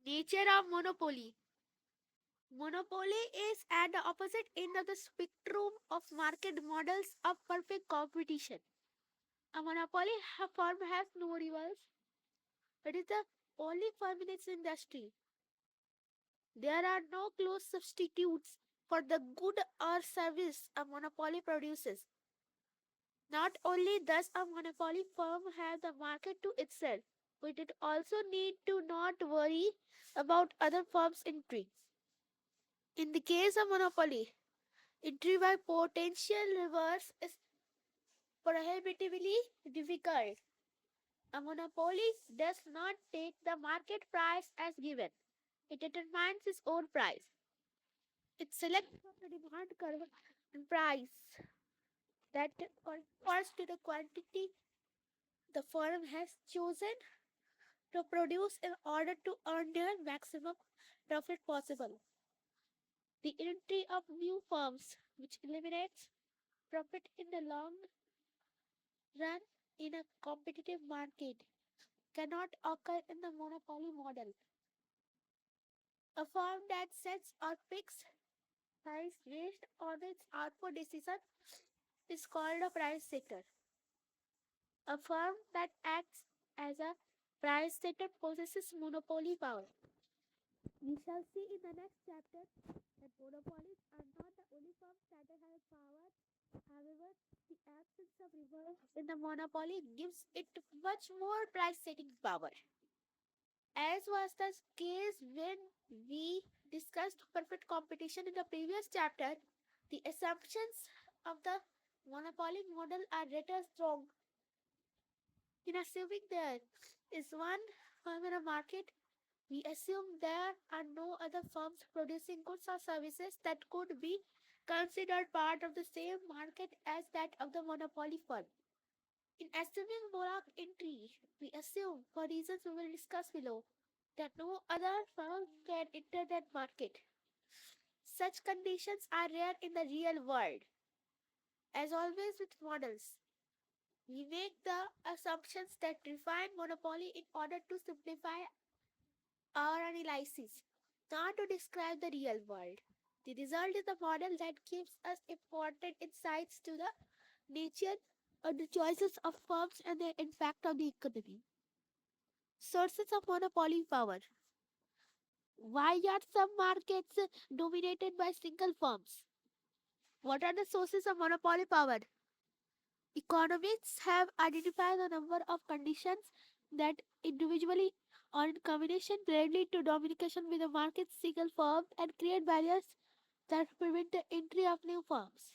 Nature of monopoly. Monopoly is at the opposite end of the spectrum of market models of perfect competition. A monopoly firm has no rivals. It is the only firm in its industry. There are no close substitutes for the good or service a monopoly produces. Not only does a monopoly firm have the market to itself, but it also need to not worry about other firms' entry. In the case of monopoly, entry by potential rivals is prohibitively difficult. A monopoly does not take the market price as given. It determines its own price. It selects from the demand curve and price that corresponds to the quantity the firm has chosen to produce in order to earn their maximum profit possible. The entry of new firms, which eliminates profit in the long run in a competitive market, cannot occur in the monopoly model. A firm that sets or fixes price based on its output decision is called a price setter. A firm that acts as a price setter possesses monopoly power. We shall see in the next chapter that monopolies are not the only firms that have power. However, the absence of reverse in the monopoly gives it much more price setting power. As was the case when we discussed perfect competition in the previous chapter, the assumptions of the monopoly model are rather strong. In assuming there is one firm in a market, we assume there are no other firms producing goods or services that could be considered part of the same market as that of the monopoly firm. In assuming block entry, we assume, for reasons we will discuss below, that no other firm can enter that market. Such conditions are rare in the real world. As always with models, we make the assumptions that define monopoly in order to simplify our analysis, not to describe the real world. The result is a model that gives us important insights to the nature of the choices of firms and their impact on the economy. Sources of monopoly power. Why are some markets dominated by single firms? What are the sources of monopoly power? Economists have identified a number of conditions that individually or in combination lead to domination with the market's single firm and create barriers that prevent the entry of new firms.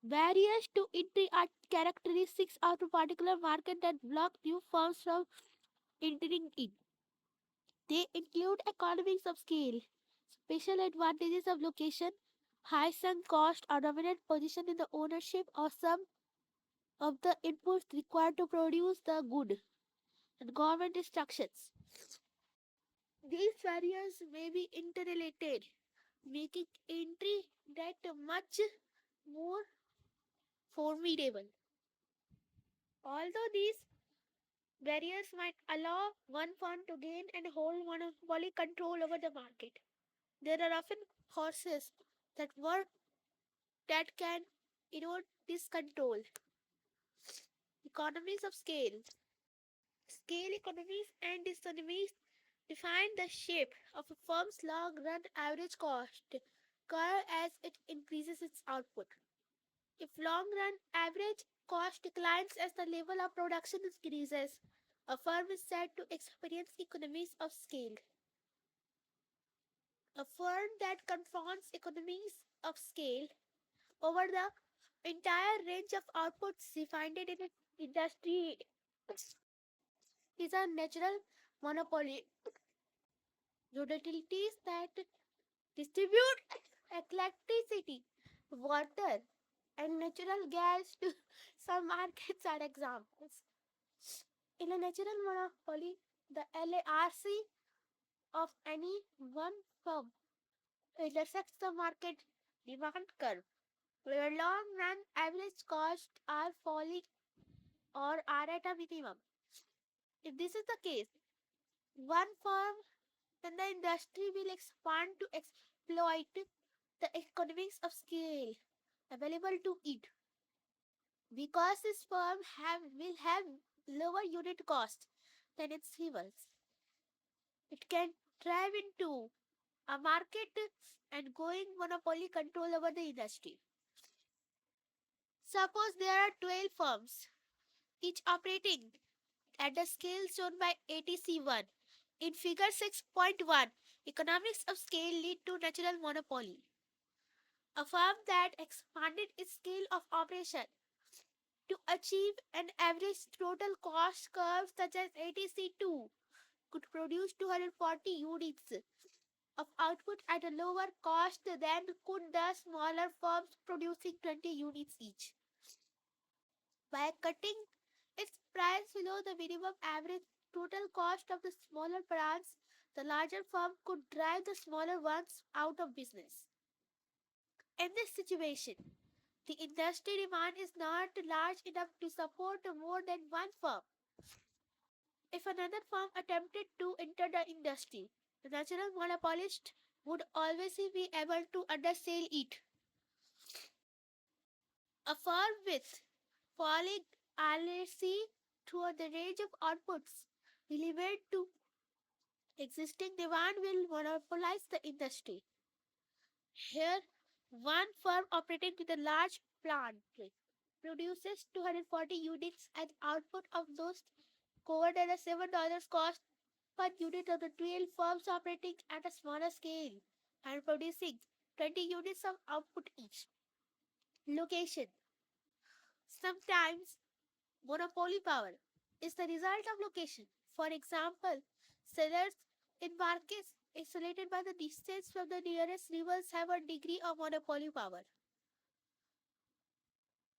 Barriers to entry are characteristics of a particular market that block new firms from entering in. They include economies of scale, special advantages of location, high sunk cost or dominant position in the ownership of some of the inputs required to produce the good, and government instructions. These barriers may be interrelated, making entry that much more formidable. Although these barriers might allow one firm to gain and hold monopoly control over the market, there are often forces that work that can erode this control. Economies of scale. Scale economies and dystonomies define the shape of a firm's long run average cost curve as it increases its output. If long run average cost declines as the level of production increases, a firm is said to experience economies of scale. A firm that confronts economies of scale over the entire range of outputs defined in an industry is a natural monopoly. Utilities that distribute electricity, water, and natural gas to some markets are examples. In a natural monopoly, the LARC of any one firm intersects the market demand curve, where long run average costs are falling or are at a minimum. If this is the case, One firm in the industry will expand to exploit the economics of scale available to it. Because this will have lower unit cost than its rivals, it can thrive into a market and going monopoly control over the industry. Suppose there are 12 firms, each operating at the scale shown by ATC1. In figure 6.1, economics of scale lead to natural monopoly. A firm that expanded its scale of operation to achieve an average total cost curve such as ATC2 could produce 240 units of output at a lower cost than could the smaller firms producing 20 units each. By cutting its price below the minimum average total cost of the smaller brands, the larger firm could drive the smaller ones out of business. In this situation, the industry demand is not large enough to support more than one firm. If another firm attempted to enter the industry, the natural monopolist would always be able to undersell it. A firm with falling RLC through the range of outputs relevant to existing demand will monopolize the industry. Here, one firm operating with a large plant produces 240 units and output of those covered at a $7 cost per unit of the 12 firms operating at a smaller scale and producing 20 units of output each. Location. Sometimes monopoly power is the result of location. For example, sellers in markets isolated by the distance from the nearest rivals have a degree of monopoly power.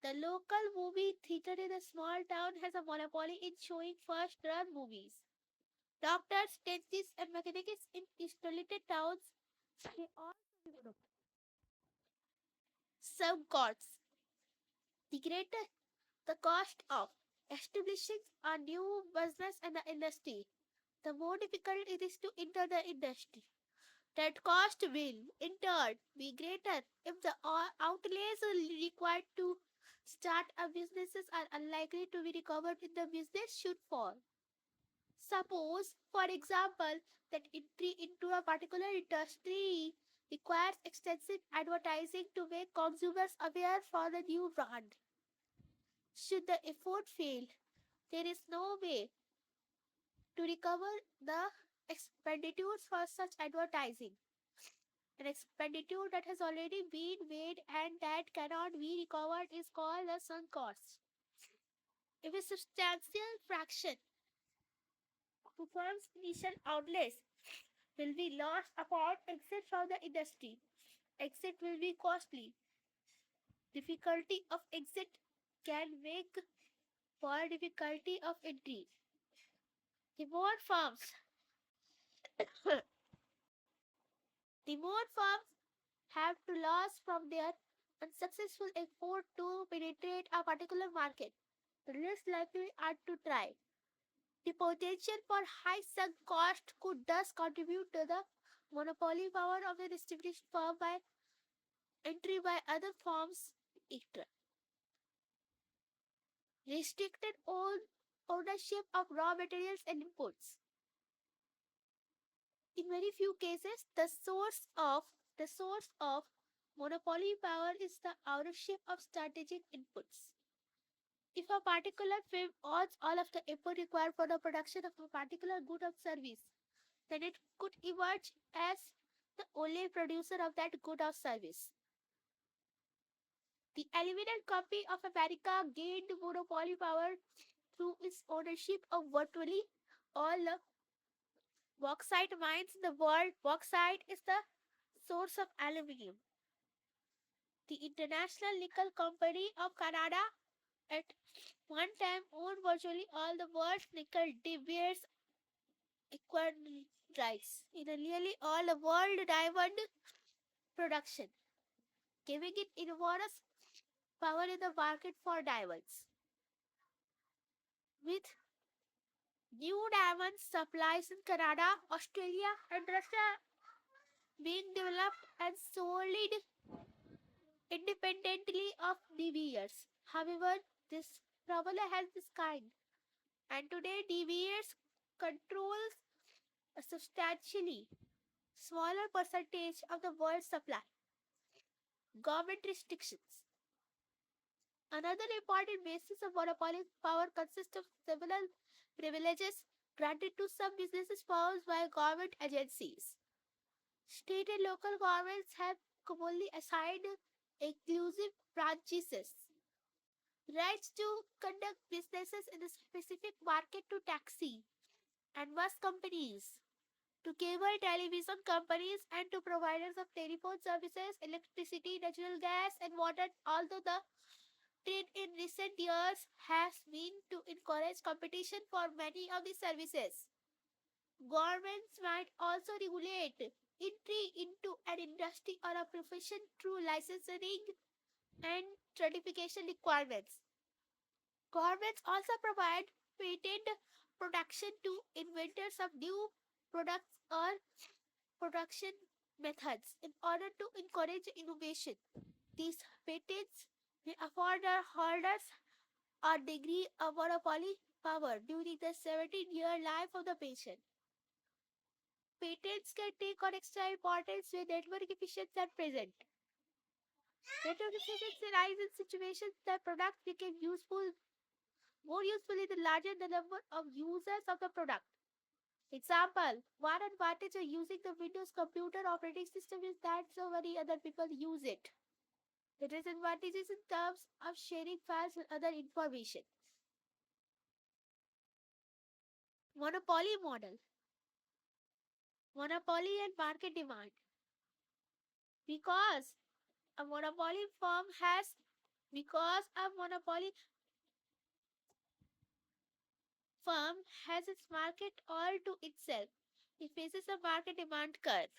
The local movie theater in a small town has a monopoly in showing first run movies. Doctors, dentists, and mechanics in isolated towns they all serve gods. The greater the cost of establishing a new business in the industry, the more difficult it is to enter the industry. That cost will, in turn, be greater if the outlays required to start a business are unlikely to be recovered if the business should fall. Suppose, for example, that entry into a particular industry requires extensive advertising to make consumers aware for the new brand. Should the effort fail, there is no way to recover the expenditures for such advertising. An expenditure that has already been made and that cannot be recovered is called a sunk cost. If a substantial fraction of a firm's initial outlays will be lost upon exit from the industry, exit will be costly. Difficulty of exit can make for difficulty of entry. The more firms, the more firms have to lose from their unsuccessful effort to penetrate a particular market, the less likely are to try. The potential for high sunk cost could thus contribute to the monopoly power of an established firm by entry by other firms. Restricted ownership of raw materials and inputs. In very few cases, the source of monopoly power is the ownership of strategic inputs. If a particular firm owns all of the input required for the production of a particular good or service, then it could emerge as the only producer of that good or service. The aluminum company of America gained monopoly power through its ownership of virtually all the bauxite mines in the world. Bauxite is the source of aluminum. The International Nickel Company of Canada at one time owned virtually all the world's nickel de Beers acquired rights in nearly all the world diamond production, giving it enormous power in the market for diamonds. With New diamond supplies in Canada, Australia, and Russia being developed and sold independently of De Beers. However, this problem has this kind, and today De Beers controls a substantially smaller percentage of the world's supply. Government restrictions. Another important basis of monopoly power consists of several privileges granted to some businesses powers by government agencies. State and local governments have commonly assigned exclusive franchises rights to conduct businesses in a specific market to taxi and bus companies, to cable television companies, and to providers of telephone services, electricity, natural gas, and water. Although the trend in recent years has been to encourage competition for many of these services, governments might also regulate entry into an industry or a profession through licensing and certification requirements. Governments also provide patent protection to inventors of new products or production methods in order to encourage innovation. These patents may afford their holders a degree of monopoly power during the 17-year life of the patent. Patents can take on extra importance when network efficiency are present. Network efficiency arises in situations that products become more useful in the larger the number of users of the product. Example, one advantage of using the Windows computer operating system is that so many other people use it. The disadvantages in terms of sharing files and other information. Monopoly model. Monopoly and market demand. Because a monopoly firm has because a monopoly firm has its market all to itself. It faces a market demand curve.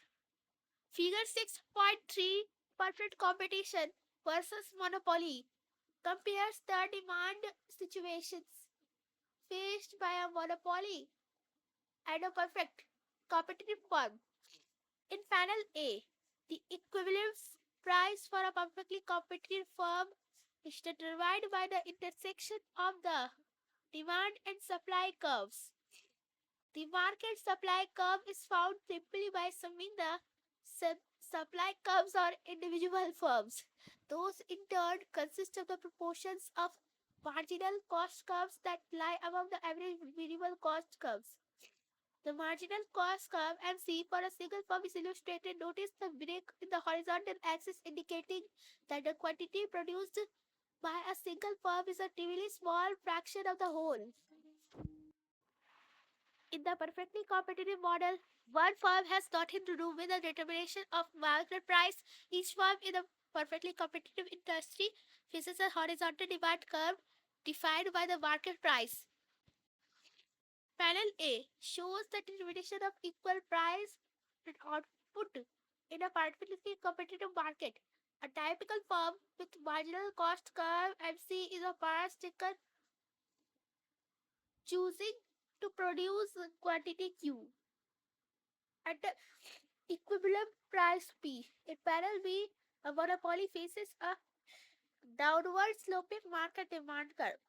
Figure 6.3 perfect competition versus monopoly compares the demand situations faced by a monopoly and a perfect competitive firm. In panel A, the equivalent price for a perfectly competitive firm is determined by the intersection of the demand and supply curves. The market supply curve is found simply by summing the supply curves or individual firms. Those in turn consist of the proportions of marginal cost curves that lie above the average variable cost curves. The marginal cost curve MC for a single firm is illustrated. Notice the break in the horizontal axis indicating that the quantity produced by a single firm is a trivially small fraction of the whole. In the perfectly competitive model, one firm has nothing to do with the determination of market price. Each firm in a perfectly competitive industry faces a horizontal demand curve defined by the market price. Panel A shows the determination of equal price and output in a perfectly competitive market. A typical firm with marginal cost curve MC is a power sticker choosing to produce quantity Q at the equivalent price P. In panel B, a monopoly faces a downward sloping market demand curve.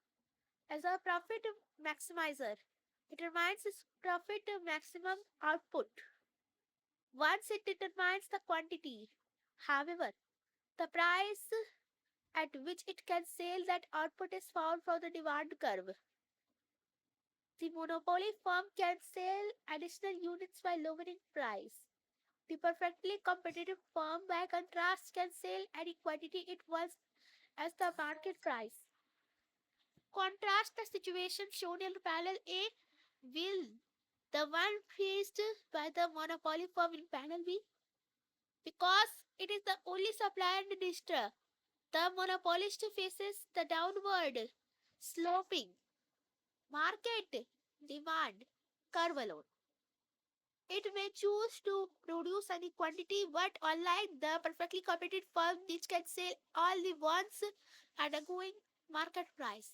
As a profit maximizer, it determines its profit maximum output once it determines the quantity. However, the price at which it can sell that output is found from the demand curve. The monopoly firm can sell additional units by lowering price. The perfectly competitive firm, by contrast, can sell any quantity it wants as the market price. Contrast the situation shown in panel A will the one faced by the monopoly firm in panel B. Because it is the only supplier and distributor, the monopolist faces the downward sloping market demand curve alone. It may choose to produce any quantity, but unlike the perfectly competitive firm which can sell all the ones at a going market price,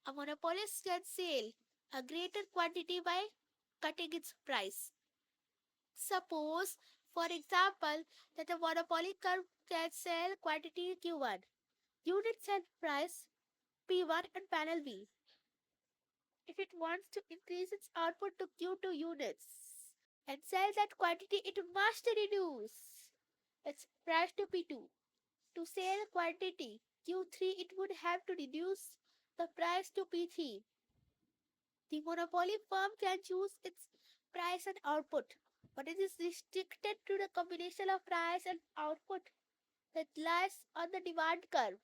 a monopolist can sell a greater quantity by cutting its price. Suppose, for example, that the monopoly can sell quantity Q1, unit sell price P1 and panel B. If it wants to increase its output to Q2 units and sell that quantity, it must reduce its price to P2. To sell quantity Q3, it would have to reduce the price to P3. The monopoly firm can choose its price and output, but it is restricted to the combination of price and output that lies on the demand curve.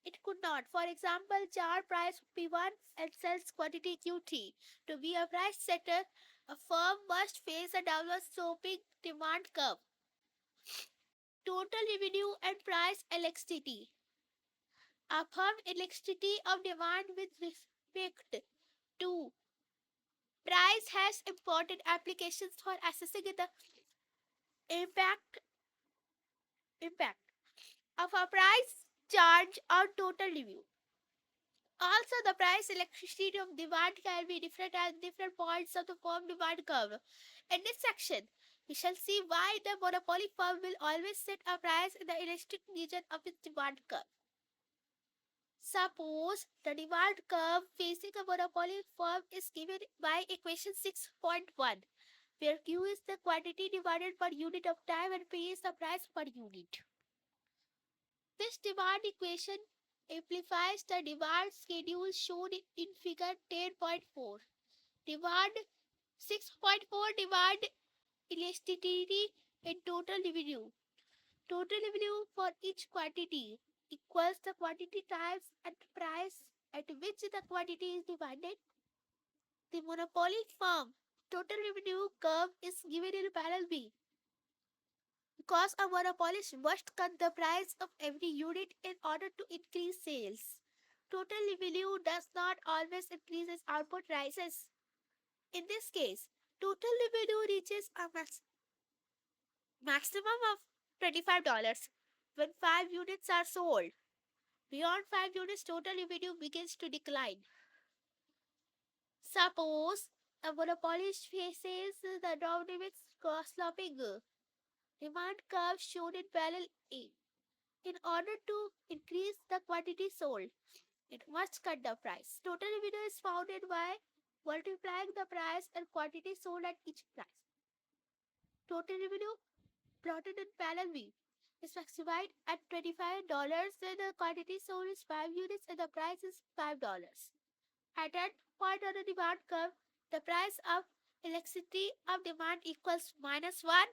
It could not, for example, charge price P1 and sells quantity Q3. To be a price setter, a firm must face a downward sloping demand curve. Total revenue and price elasticity. A firm elasticity of demand with respect to price has important applications for assessing the impact impact of a price charge on total revenue. Also, the price elasticity of demand can be different at different points of the firm demand curve. In this section, we shall see why the monopoly firm will always set a price in the elastic region of its demand curve. Suppose the demand curve facing a monopoly firm is given by equation 6.1, where Q is the quantity divided per unit of time and P is the price per unit. This demand equation amplifies the demand schedule shown in figure 10.4. Demand 6.4 demand elasticity and total revenue. Total revenue for each quantity equals the quantity times and price at which the quantity is divided. The monopoly firm total revenue curve is given in panel B. Because a monopolist must cut the price of every unit in order to increase sales. Total revenue does not always increase as output rises. In this case, total revenue reaches a maximum of $25 when 5 units are sold. Beyond 5 units, total revenue begins to decline. Suppose a monopolist faces the dynamic sloping demand curve shown in panel A. In order to increase the quantity sold, it must cut the price. Total revenue is founded by multiplying the price and quantity sold at each price. Total revenue plotted in panel B is specified at $25 when the quantity sold is 5 units and the price is $5. At that point on the demand curve, the price of electricity of demand equals -1.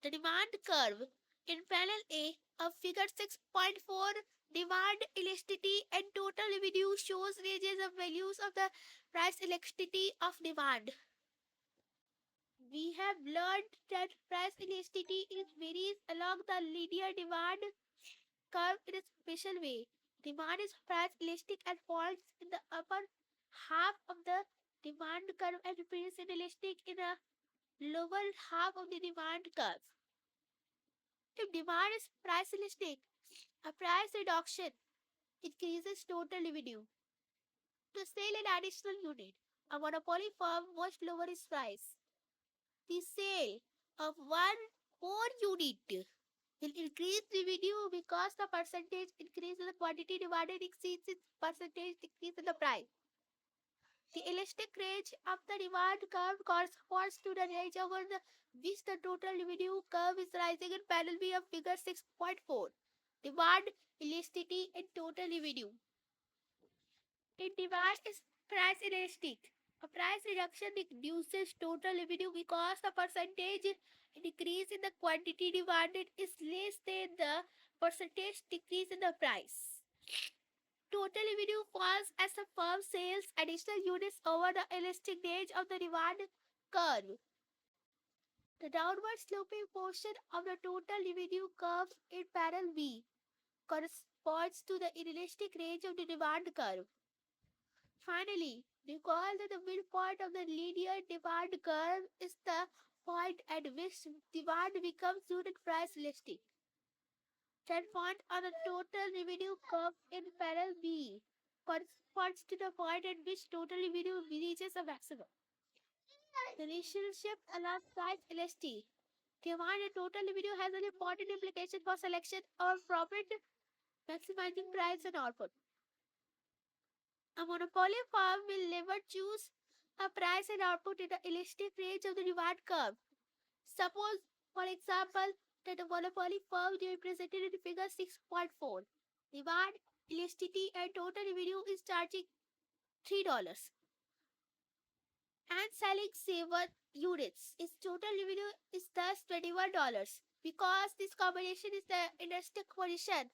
The demand curve in panel A of figure 6.4 demand elasticity and total revenue shows ranges of values of the price elasticity of demand. We have learned that price elasticity is varies along the linear demand curve in a special way. Demand is price elastic and falls in the upper half of the demand curve and remains inelastic in the lower half of the demand curve. If demand is price elastic, a price reduction increases total revenue. To sell an additional unit, a monopoly firm must lower its price. The sale of one more unit will increase revenue because the percentage increase in the quantity divided exceeds its percentage decrease in the price. The elastic range of the demand curve corresponds to the range over which the total revenue curve is rising in panel B of figure 6.4. Demand, elasticity, and total revenue. In demand is price elastic. A price reduction reduces total revenue because the percentage decrease in the quantity demanded is less than the percentage decrease in the price. Total revenue falls as the firm sells additional units over the elastic range of the demand curve. The downward sloping portion of the total revenue curve in panel B corresponds to the inelastic range of the demand curve. Finally, recall that the midpoint of the linear demand curve is the point at which demand becomes unit price elastic. That point on the total revenue curve in panel B corresponds to the point at which total revenue reaches a maximum. The relationship along price elasticity. Demand and total revenue has an important implication for selection or profit maximizing price and output. A monopoly firm will never choose a price and output in the elastic range of the reward curve. Suppose, for example, that a monopoly firm represented in figure 6.4. Reward, elasticity, and total revenue is charging $3 and selling 7 units. Its total revenue is thus $21. Because this combination is the elastic position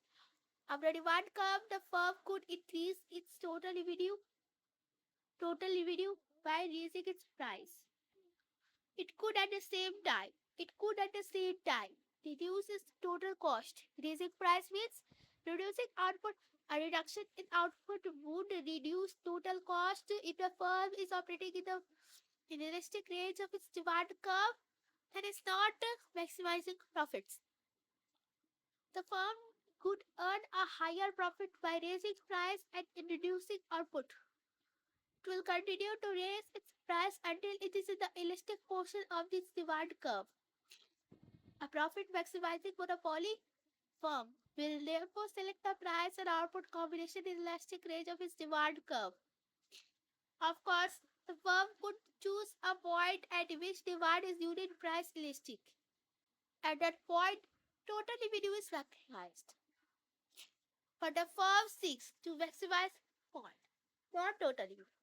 of the demand curve, the firm could increase its total revenue by raising its price. It could at the same time reduce its total cost. Raising price means reducing output. A reduction in output would reduce total cost if the firm is operating in the realistic range of its demand curve and is not maximizing profits. The firm could earn a higher profit by raising price and reducing output. It will continue to raise its price until it is in the elastic portion of this demand curve. A profit maximizing monopoly firm will therefore select the price and output combination in elastic range of its demand curve. Of course, the firm could choose a point at which demand is unit price elastic. At that point, total revenue is maximized. But the firm seeks to maximize point, not total revenue.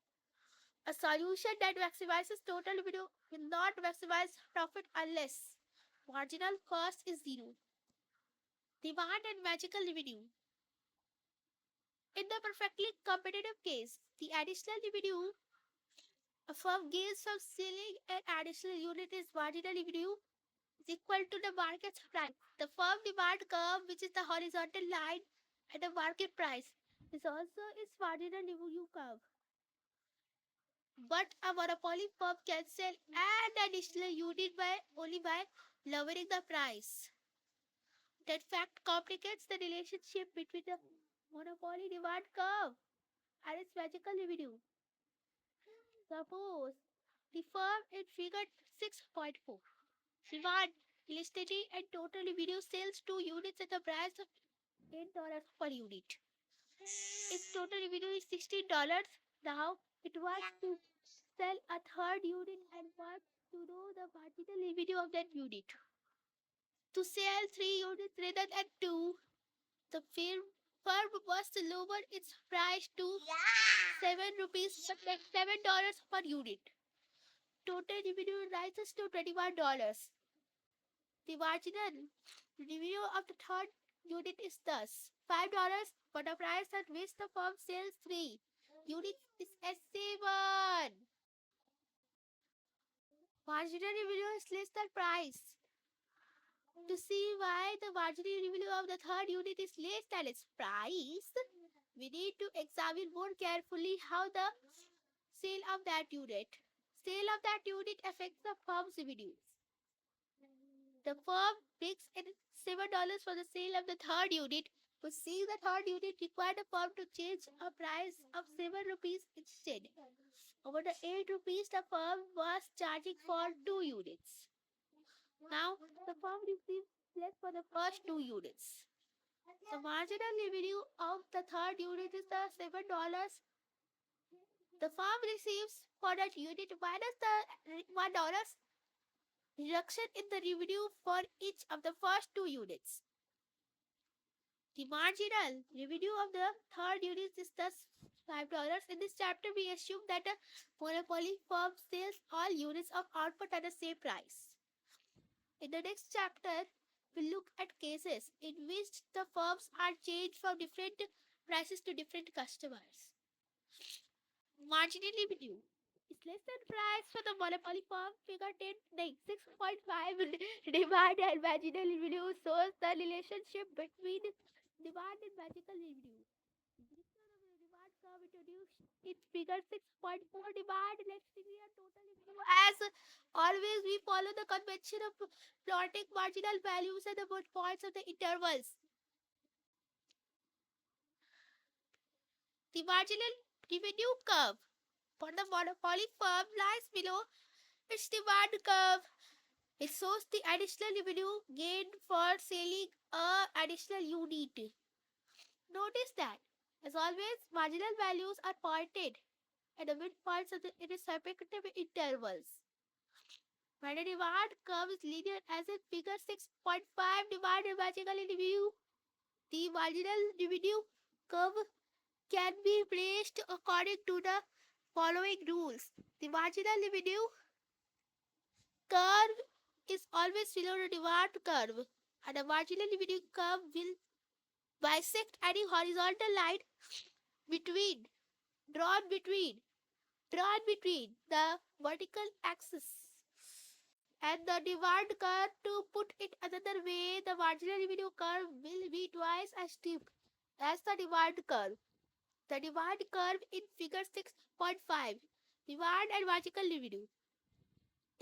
A solution that maximizes total revenue will not maximize profit unless marginal cost is zero. Demand and magical revenue. In the perfectly competitive case, the additional revenue a firm gains from selling an additional unit is marginal revenue is equal to the market price. The firm demand curve, which is the horizontal line at the market price, is also its marginal revenue curve. But a monopoly firm can sell an additional unit only by lowering the price. That fact complicates the relationship between the monopoly demand curve and its magical revenue. Suppose the firm in figure 6.4 demand elasticity and total revenue sells 2 units at the price of $10 per unit. Its total revenue is $16. Now it wants to sell a third unit and wants to know the marginal revenue of that unit. To sell 3 units rather than 2, the firm must lower its price to 7 rupees $7 per unit. Total revenue rises to $21. The marginal revenue of the third unit is thus $5, but the price at which the firm sells 3 units is S7. Marginal revenue is less than price. To see why the marginal revenue of the third unit is less than its price, we need to examine more carefully how the sale of that unit affects the firm's revenues. The firm brings in $7 for the sale of the third unit, but seeing the third unit required the firm to change a price of 7 rupees instead. Over the 8 rupees the firm was charging for 2 units. Now the firm receives less for the first 2 units. The marginal revenue of the third unit is the $7 the firm receives for that unit minus the $1 reduction in the revenue for each of the first 2 units. The marginal revenue of the third unit is thus $5. In this chapter, we assume that a monopoly firm sells all units of output at the same price. In the next chapter, we look at cases in which the firms are changed from different prices to different customers. Marginal revenue is less than price for the monopoly firm. Figure 10, 6.5 demand and marginal revenue shows the relationship between demand and magical revenue. Description of the demand curve introduced in figure 6.4 demand, elasticity and total revenue. As always, we follow the convention of plotting marginal values at the points of the intervals. The marginal revenue curve for the monopoly firm lies below its demand curve. It shows the additional revenue gained for selling a additional unit. Notice that, as always, marginal values are pointed at the midpoints of the respective intervals. When the demand curve is linear as in figure 6.5, demand and marginal revenue, the marginal revenue curve can be placed according to the following rules. The marginal revenue curve is always below the demand curve, and the marginal revenue curve will bisect any horizontal line between drawn between drawn between the vertical axis and the demand curve. To put it another way, the marginal revenue curve will be twice as steep as the demand curve. The demand curve in figure 6.5, demand and marginal revenue,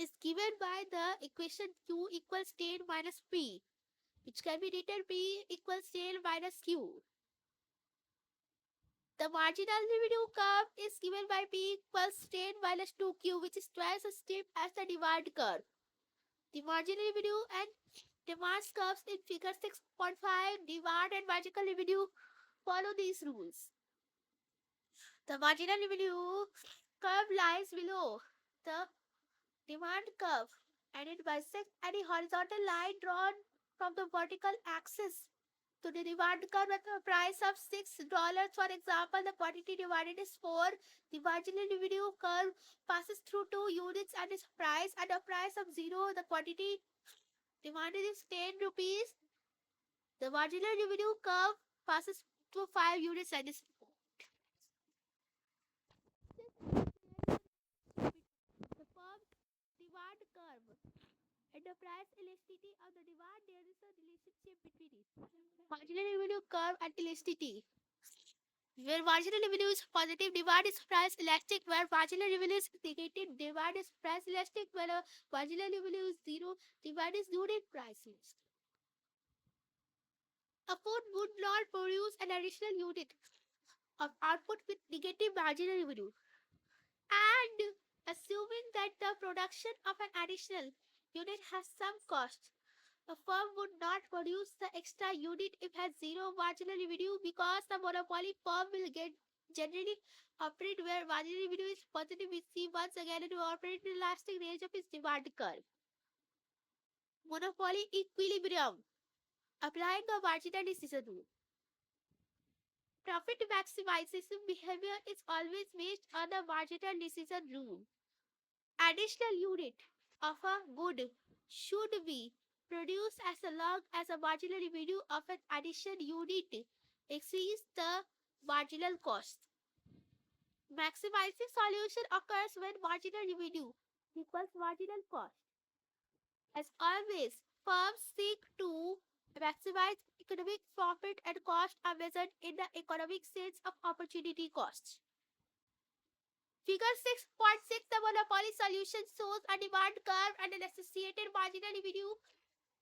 is given by the equation Q equals 10 minus P, which can be written P equals 10 minus Q. The marginal revenue curve is given by P equals 10 minus 2Q, which is twice as steep as the demand curve. The marginal revenue and demand curves in figure 6.5, demand and marginal revenue, follow these rules. The marginal revenue curve lies below the demand curve and it bisects any horizontal line drawn from the vertical axis to the demand curve at the price of $6. For example, the quantity demanded is 4. The marginal revenue curve passes through 2 units and its price at a price of 0. The quantity demanded is 10 rupees. The marginal revenue curve passes through 5 units and is the firm demand curve and the price elasticity of the demand. There is a relationship between it. Marginal revenue curve and elasticity. Where marginal revenue is positive, demand is price elastic. Where marginal revenue is negative, demand is price elastic. Where marginal revenue is zero, demand is unit price elastic. A food would not produce an additional unit of output with negative marginal revenue. And assuming that the production of an additional unit has some cost, a firm would not produce the extra unit if it has zero marginal revenue because the monopoly firm will get generally operate where marginal revenue is positive. We see once again to operate in the elastic range of its demand curve. Monopoly equilibrium. Applying a marginal decision rule. Profit maximization behavior is always based on the marginal decision rule. Additional unit of a good should be produced as long as the marginal revenue of an additional unit exceeds the marginal cost. Maximizing solution occurs when marginal revenue equals marginal cost. As always, firms seek to maximize economic profit and cost are measured in the economic sense of opportunity cost. Figure 6.6, the monopoly solution shows a demand curve and an associated marginal revenue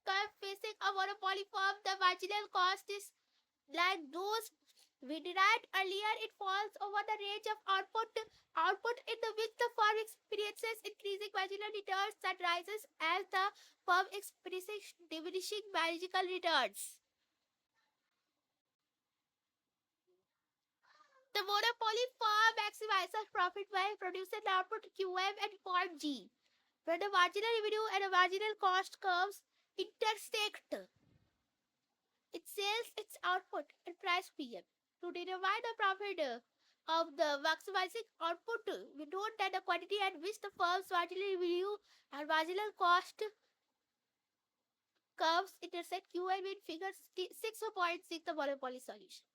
curve facing a monopoly firm. The marginal cost is like those we derived earlier. It falls over the range of output in the which the firm experiences increasing marginal returns that rises as the firm experiences diminishing marginal returns. The monopoly firm maximizes profit by producing output QM and point G, where the marginal revenue and the marginal cost curves intersect. It sells its output at price PM. To determine the profit of the maximizing output, we note that the quantity at which the firm's marginal revenue and marginal cost curves intersect QM in figure 6.6, the monopoly solution.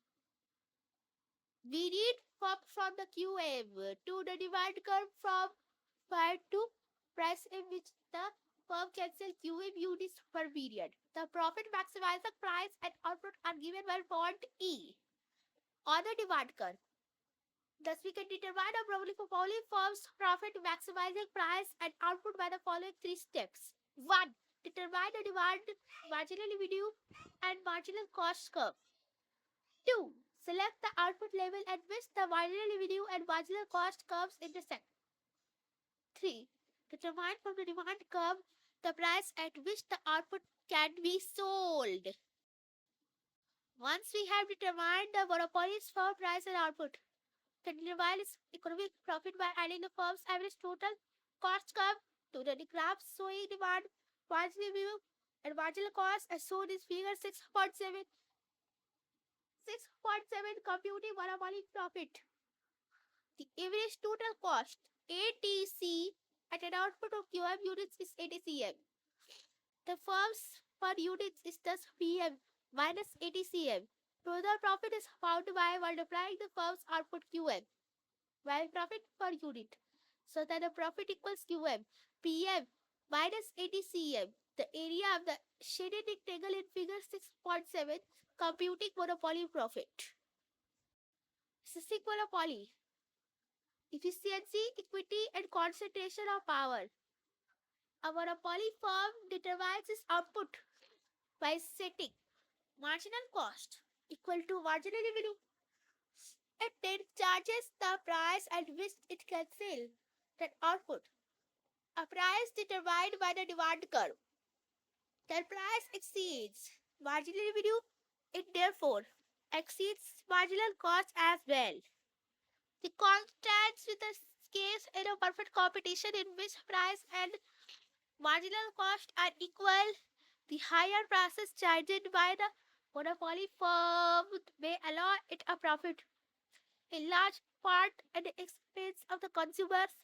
We read from the QM to the demand curve from prior to price in which the firm can sell QM units per period. The profit maximizer price and output are given by point E on the demand curve. Thus, we can determine a monopoly firm's profit maximizing price and output by the following 3 steps. 1. Determine the demand, marginal revenue, and marginal cost curve. 2. Select the output level at which the marginal revenue and marginal cost curves intersect. 3. Determine from the demand curve the price at which the output can be sold. Once we have determined the monopoly's firm price and output, then determine its economic profit by adding the firm's average total cost curve to the graph showing demand, marginal revenue, and marginal cost as shown in figure 6.7. 6.7 computing monopoly profit. The average total cost ATC at an output of QM units is ATCM. The firm's per unit is thus PM minus ATCM. Total profit is found by multiplying the firm's output QM by profit per unit. So that the profit equals QM PM minus ATCM. The area of the shaded rectangle in figure 6.7 computing monopoly profit. Asscesing monopoly. Efficiency, equity, and concentration of power. A monopoly firm determines its output by setting marginal cost equal to marginal revenue. It then charges the price at which it can sell that output, a price determined by the demand curve. The price exceeds marginal revenue, it therefore exceeds marginal cost as well. The contrasts with the case in a perfect competition in which price and marginal cost are equal. The higher prices charged by the monopoly firm may allow it a profit, in large part at the expense of the consumers,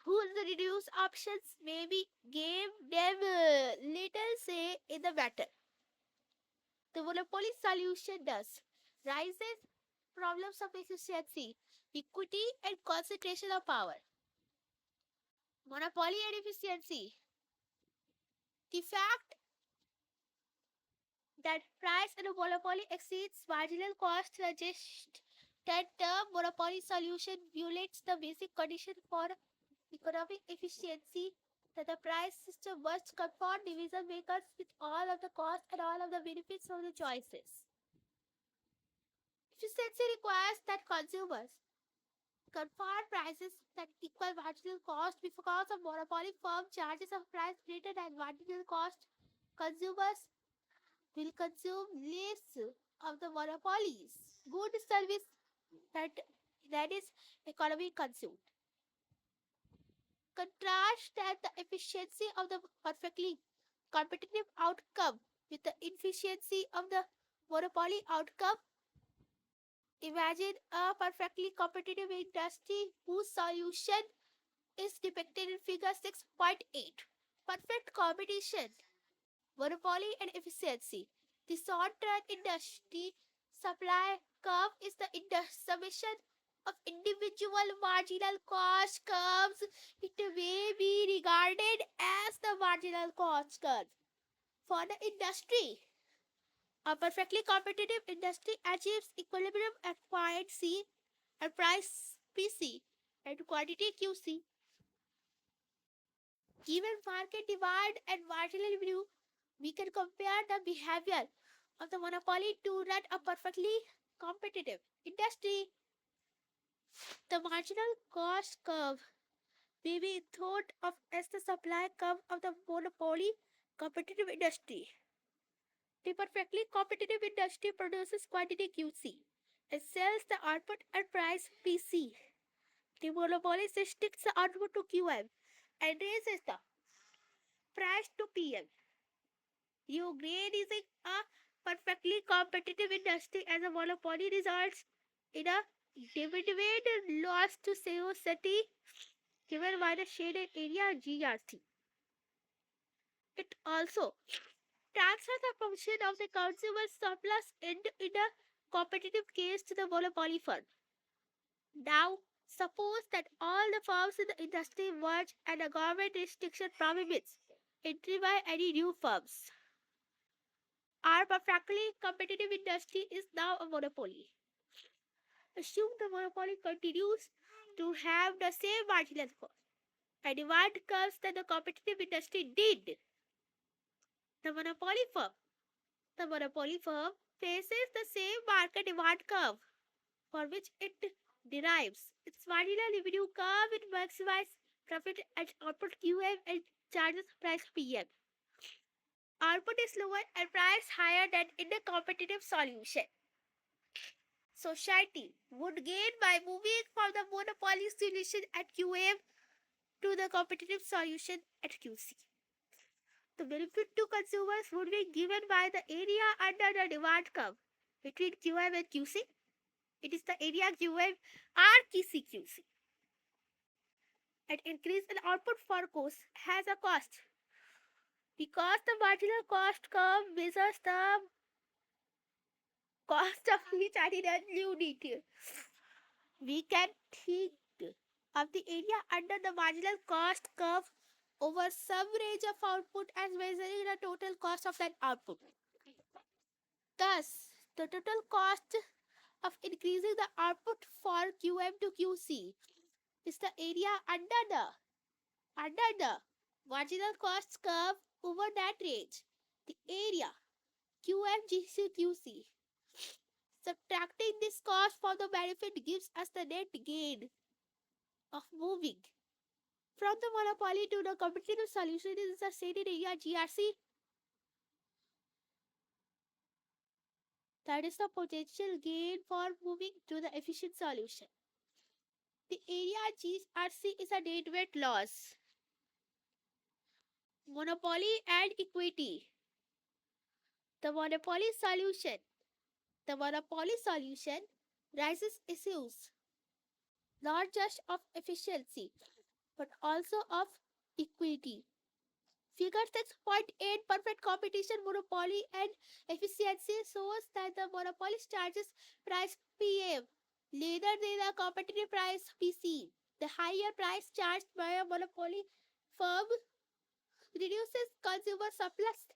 whose reduced options maybe gave them little say in the matter. The monopoly solution thus raises problems of efficiency, equity, and concentration of power. Monopoly and efficiency. The fact that price in a monopoly exceeds marginal cost suggests that the monopoly solution violates the basic condition for economic efficiency, that the price system must confront decision makers with all of the costs and all of the benefits of the choices. Efficiency requires that consumers confirm prices that equal marginal cost. Because a monopoly firm charges a price greater than marginal cost, consumers will consume less of the monopolies good service that is economy consumed. Contrast that the efficiency of the perfectly competitive outcome with the inefficiency of the monopoly outcome. Imagine a perfectly competitive industry whose solution is depicted in figure 6.8. Perfect competition, monopoly, and efficiency. The short-term industry supply curve is the summation of individual marginal cost curves. It may be regarded as the marginal cost curve for the industry. A perfectly competitive industry achieves equilibrium at point C and price PC and quantity QC. Given market demand and marginal revenue, we can compare the behavior of the monopoly to run a perfectly competitive industry. The marginal cost curve may be thought of as the supply curve of the monopoly competitive industry. The perfectly competitive industry produces quantity QC and sells the output at price PC. The monopoly restricts the output to QM and raises the price to PM. Reorganizing a perfectly competitive industry as a monopoly results in a dividend loss to society given by the shaded area GRC. It also transfers the function of the consumer surplus in a competitive case to the monopoly firm. Now, suppose that all the firms in the industry merge and a government restriction prohibits entry by any new firms. Our perfectly competitive industry is now a monopoly. Assume the monopoly continues to have the same marginal cost and demand curves that the competitive industry did. The monopoly firm faces the same market demand curve for which it derives its marginal revenue curve. It maximizes profit at output QM and charges price PM. Output is lower and price higher than in a competitive solution. Society would gain by moving from the monopoly solution at QM to the competitive solution at QC. The benefit to consumers would be given by the area under the demand curve between QM and QC. It is the area QM or QC. An increase in output for cost has a cost. Because the marginal cost curve measures the cost of each article unit, we can think of the area under the marginal cost curve over some range of output as measuring the total cost of that output. Thus, the total cost of increasing the output for QM to QC is the area under the marginal cost curve over that range. The area QMGCQC. Subtracting this cost from the benefit gives us the net gain of moving from the monopoly to the competitive solution is the stated area GRC. That is the potential gain for moving to the efficient solution. The area GRC is a net weight loss. Monopoly and equity. The monopoly solution. The monopoly solution raises issues not just of efficiency but also of equity. Figure 6.8 perfect competition monopoly and efficiency shows that the monopoly charges price PM later than the competitive price PC. The higher price charged by a monopoly firm reduces consumer surplus.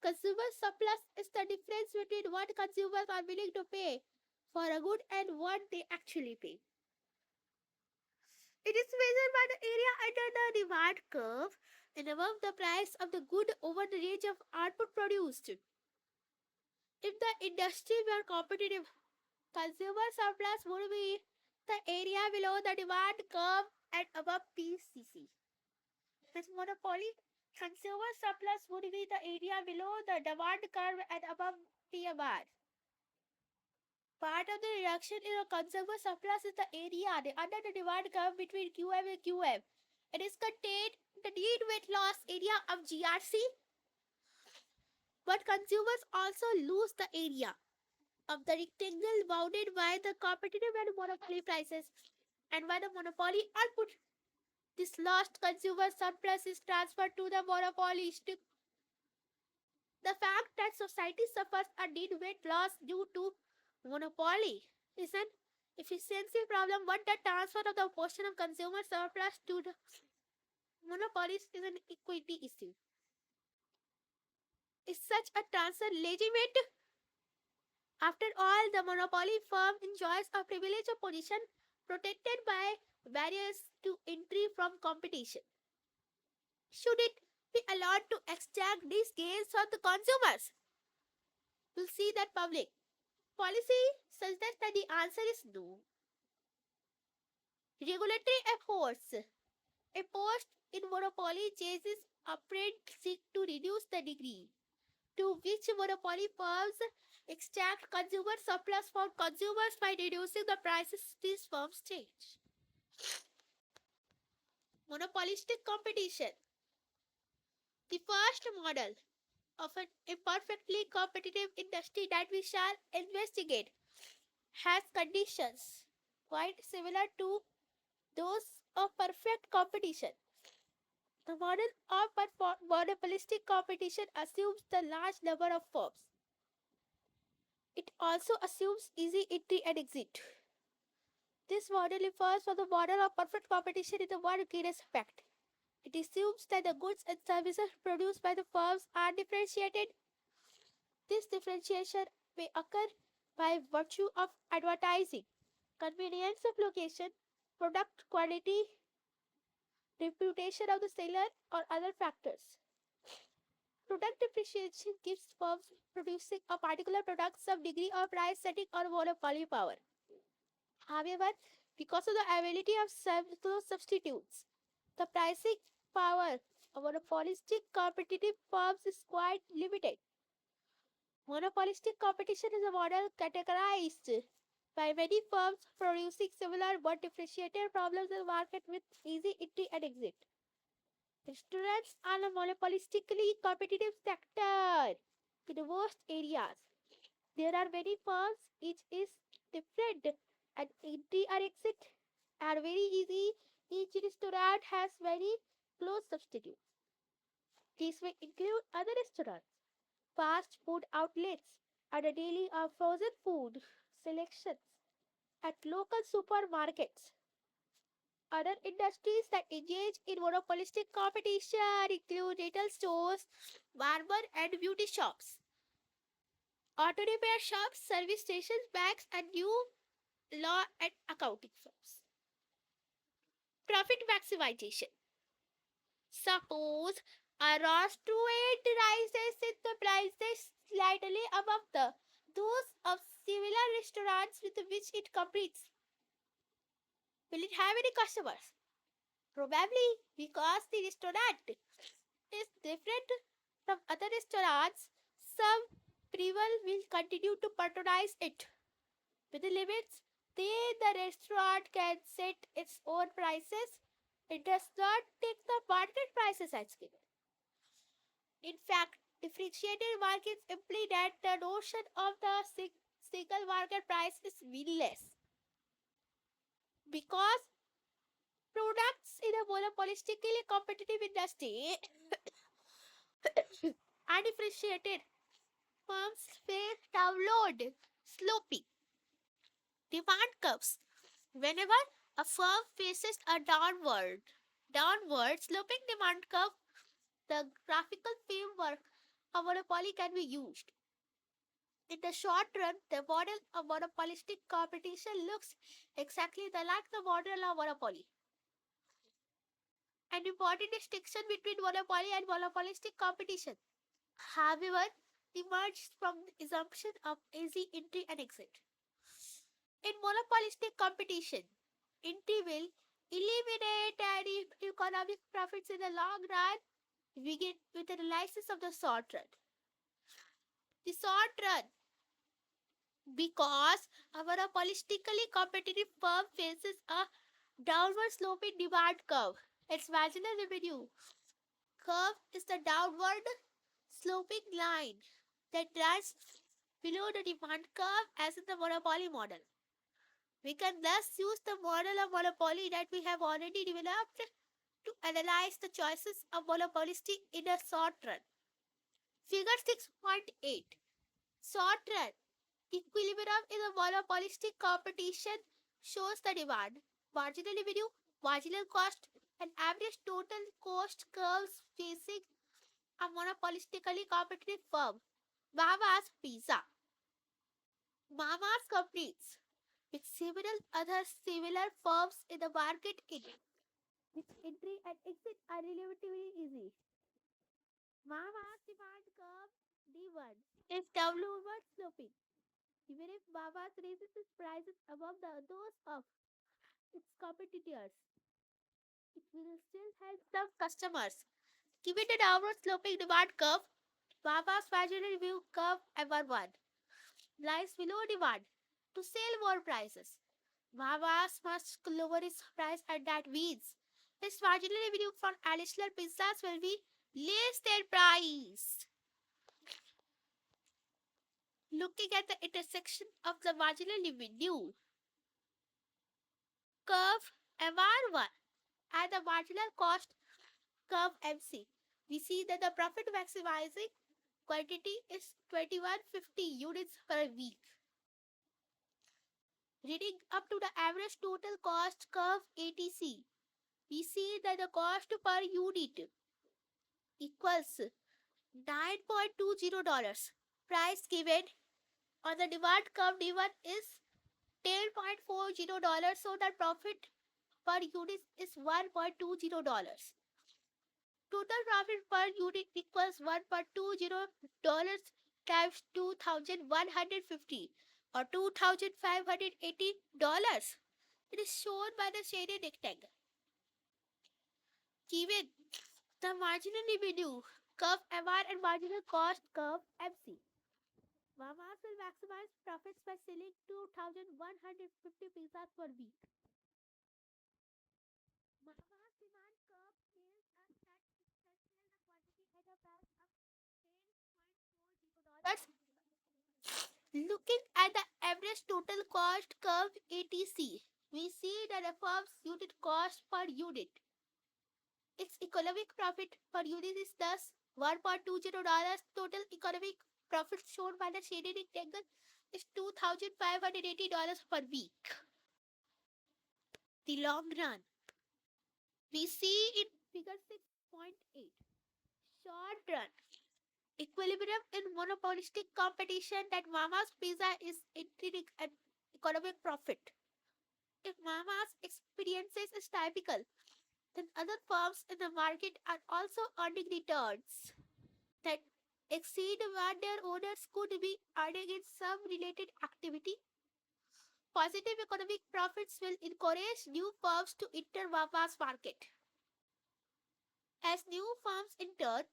Consumer surplus is the difference between what consumers are willing to pay for a good and what they actually pay. It is measured by the area under the demand curve and above the price of the good over the range of output produced. If the industry were competitive, consumer surplus would be the area below the demand curve and above PCC. With monopoly, consumer surplus would be the area below the demand curve and above PMR. Part of the reduction in the consumer surplus is the area under the demand curve between QM and QM. It is contained in the net weight loss area of GRC. But consumers also lose the area of the rectangle bounded by the competitive and monopoly prices and by the monopoly output. This lost consumer surplus is transferred to the monopolist. The fact that society suffers a net weight loss due to monopoly is an efficiency problem, but the transfer of the portion of consumer surplus to the monopolist is an equity issue. Is such a transfer legitimate? After all, the monopoly firm enjoys a privileged position protected by barriers to entry from competition. Should it be allowed to extract these gains from the consumers? We'll see that public policy suggests that the answer is no. Regulatory efforts. Efforts in monopoly chases upfront seek to reduce the degree to which monopoly firms extract consumer surplus from consumers by reducing the prices these firms charge. Monopolistic competition. The first model of an imperfectly competitive industry that we shall investigate has conditions quite similar to those of perfect competition. The model of monopolistic competition assumes the large number of firms. It also assumes easy entry and exit. This model refers to the model of perfect competition in the one greatest effect. It assumes that the goods and services produced by the firms are differentiated. This differentiation may occur by virtue of advertising, convenience of location, product quality, reputation of the seller, or other factors. Product depreciation gives firms producing a particular product some degree of price setting or monopoly power. However, because of the availability of close substitutes, the pricing power of monopolistic competitive firms is quite limited. Monopolistic competition is a model categorized by many firms producing similar but differentiated problems in the market with easy entry and exit. Restaurants are a monopolistically competitive sector in most areas. There are many firms, each is different, and entry or exit are very easy. Each restaurant has very close substitutes. These may include other restaurants, fast food outlets, and a daily or frozen food selections at local supermarkets. Other industries that engage in monopolistic competition include retail stores, barber and beauty shops, auto repair shops, service stations, banks, and new law and accounting firms. Profit maximization. Suppose a restaurant rises its prices slightly above those of similar restaurants with which it competes. Will it have any customers? Probably because the restaurant is different from other restaurants, some people will continue to patronize it. With the limits, then the restaurant can set its own prices. It does not take the market prices as given. In fact, differentiated markets imply that the notion of the single market price is meaningless because products in a monopolistically competitive industry are differentiated. Firms face download sloping demand curves. Whenever a firm faces a downward sloping demand curve, the graphical framework of monopoly can be used. In the short run, the model of monopolistic competition looks exactly like the model of monopoly. An important distinction between monopoly and monopolistic competition, however, emerges from the assumption of easy entry and exit. In monopolistic competition, entry will eliminate any economic profits in the long run. We begin with the analysis of the short run. The short run, because a monopolistically competitive firm faces a downward sloping demand curve. Its marginal revenue curve is the downward sloping line that runs below the demand curve as in the monopoly model. We can thus use the model of monopoly that we have already developed to analyze the choices of monopolistic in a short run. Figure 6.8. Short run equilibrium in a monopolistic competition shows the demand, marginal revenue, marginal cost, and average total cost curves facing a monopolistically competitive firm. Mama's Pizza. Mama's competes with several other similar firms in the market in which entry and exit are relatively easy. Mama's demand curve D1 is downward sloping. Even if Mama's raises its prices above those of its competitors, it will still have some customers. Given the downward sloping demand curve, Mama's marginal review curve M1 lies below demand. To sell more prices, Mama's must lower its price, and that means its marginal revenue from additional pizzas will be less than price. Looking at the intersection of the marginal revenue curve MR1 and the marginal cost curve MC, we see that the profit maximizing quantity is 2150 units per week. Reading up to the average total cost curve ATC, we see that the cost per unit equals $9.20. Price given on the demand curve D1 is $10.40, so the profit per unit is $1.20. Total profit per unit equals $1.20 times 2,150 or $2,580. It is shown by the shaded rectangle. Given the marginal revenue curve MR and marginal cost curve MC, Mamas will maximize profits by selling 2,150 pizzas per week. Mamas demand curve scales as that it can sell the quantity at a price of $10.40. Looking at the average total cost curve ATC, we see that the firm's unit cost per unit. Its economic profit per unit is thus $1.20. Total economic profit shown by the shaded rectangle is $2,580 per week. The long run. We see in figure 6.8. Short run. Equilibrium in monopolistic competition that Mama's Pizza is entering an economic profit. If Mama's experiences is typical, then other firms in the market are also earning returns that exceed what their owners could be earning in some related activity. Positive economic profits will encourage new firms to enter Mama's market. As new firms enter,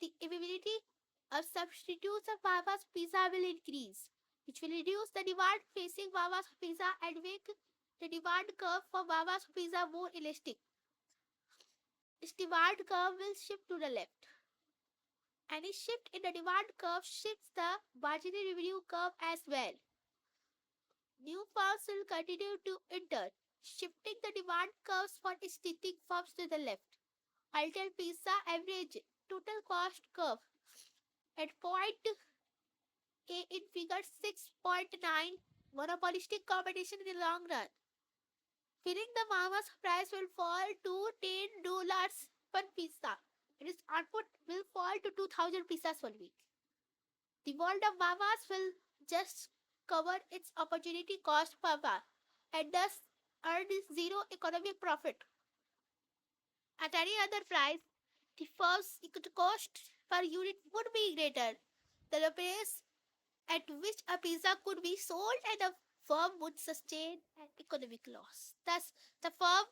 the availability of substitutes of Mama's Pizza will increase, which will reduce the demand facing Mama's Pizza and make the demand curve for Mama's Pizza more elastic. Its demand curve will shift to the left. Any shift in the demand curve shifts the marginal revenue curve as well. New firms will continue to enter, shifting the demand curves for existing firms to the left. Until pizza average total cost curve at point A in figure 6.9, monopolistic competition in the long run. Feeling the Mama's price will fall to $10 per pizza and its output will fall to 2,000 pizzas per week. The world of Mamas will just cover its opportunity cost per bar and thus earn zero economic profit. At any other price, the firm's cost per unit would be greater than the price at which a pizza could be sold, and the firm would sustain an economic loss. Thus, the firm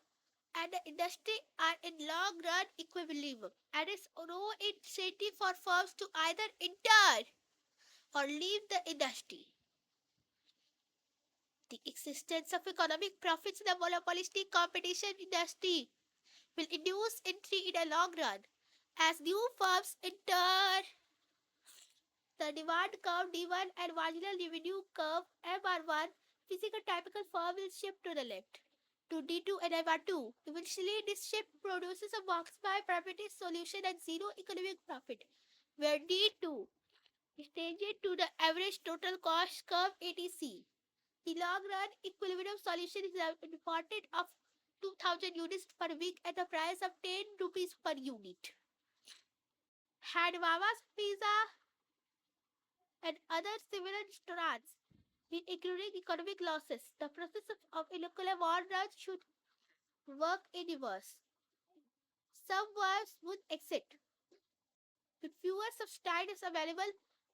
and the industry are in long run equilibrium, and it's no incentive for firms to either enter or leave the industry. The existence of economic profits in the monopolistic competition industry will induce entry in a long run. As new firms enter, the demand curve D1 and marginal revenue curve MR1 physical typical firm will shift to the left to D2 and MR2. Eventually, this shift produces a maximum profit solution at zero economic profit, where D2 is tangent to the average total cost curve ATC. The long run equilibrium solution is important of 2,000 units per week at a price of 10 rupees per unit. Had Mama's Pizza and other similar restaurants been incurring economic losses, the process of equilibrium run should work in reverse. Some firms would exit. With fewer substitutes available,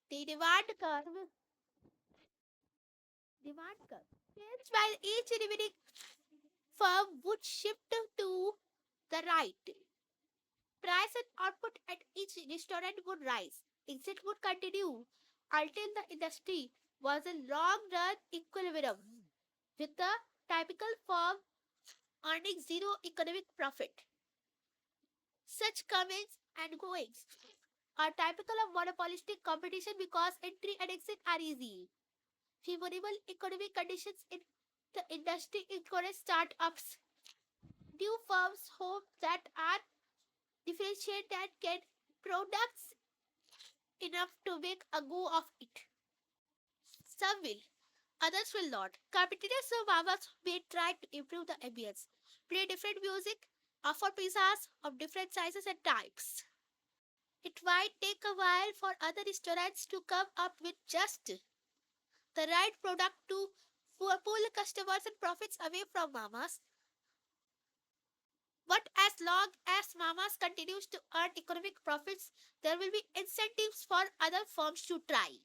the demand curve change while each remaining firm would shift to the right. Price and output at each restaurant would rise. Exit would continue until the industry was in long run equilibrium, with the typical firm earning zero economic profit. Such comings and goings are typical of monopolistic competition because entry and exit are easy. Favorable economic conditions in the industry encourage startups. New firms hope that are differentiate and get products enough to make a go of it. Some will, others will not. Competitors of Mamas may try to improve the ambience, play different music, offer pizzas of different sizes and types. It might take a while for other restaurants to come up with just the right product to pull customers and profits away from Mamas. But as long as Mamas continues to earn economic profits, there will be incentives for other firms to try.